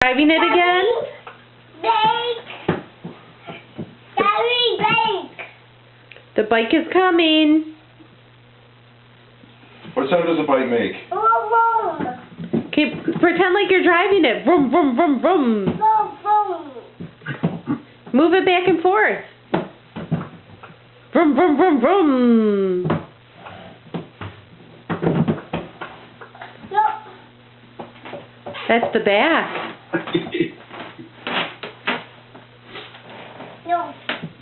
Driving it again? Bake! Daddy, bake! The bike is coming. What sound does the bike make? Vroom, vroom. Okay, pretend like you're driving it. Vroom, vroom, vroom, vroom. Vroom, vroom. Move it back and forth. Vroom, vroom, vroom, vroom. No. That's the back. No.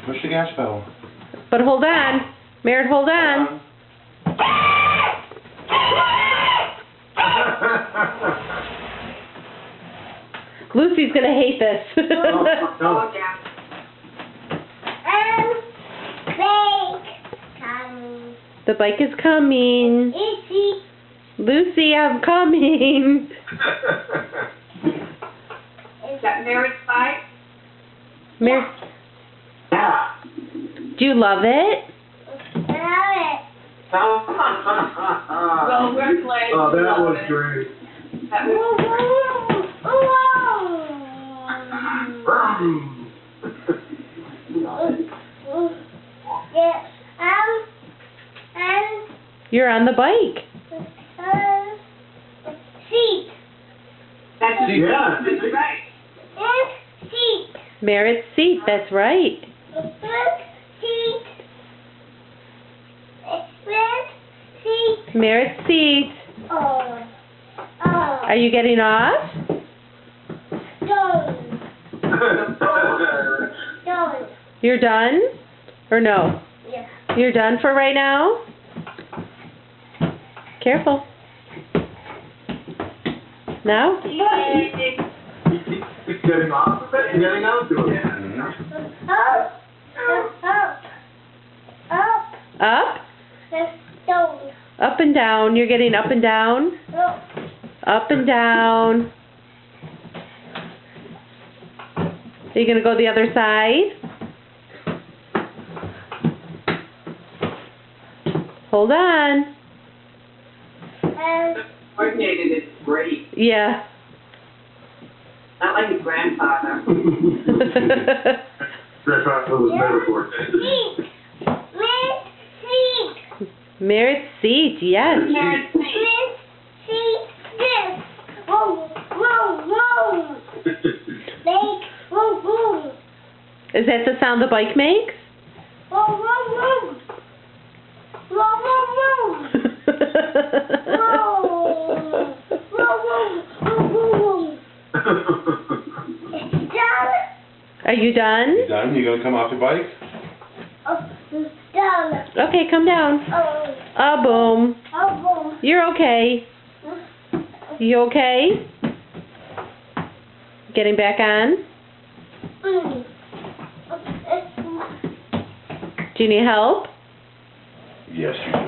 Push the gas pedal. But hold on. Merritt, hold on. Lucy's going to hate this. No. Bake! Coming. The bike is coming. Easy. Lucy, I'm coming. Is that Merritt's bike? Merritt, Yeah. do you love it? Love Well, we're glad Oh, you that love was it. great. That it. was Yeah, and You're on the bike. seat. That's Yeah. That's right. And seat. Merritt's seat, that's right. Seat. Seat. Merritt's seat. Oh. Are you getting off? Done. Done. You're done? Or no? Yeah. You're done for right now? Careful. Now? Getting off of it? Getting out to it. Up. Up. Up. Up? Down. Up and down. You're getting up and down? Up. Up and down. Are you going to go the other side? Hold on. And Coordinated is great. Yeah. Not like his grandfather. Grandpa was better for it. seat. Seat. Merritt's seat, yes. Merritt's seat. Seat. This. Vroom. Vroom. Vroom. Make. Vroom. Vroom. Is that the sound the bike makes? Vroom. Vroom. Vroom. Vroom. Vroom. Vroom. Are you done? You done? You gonna come off your bike? Okay, come down. Boom. You're okay. You okay? Getting back on? Do you need help? Yes, you do.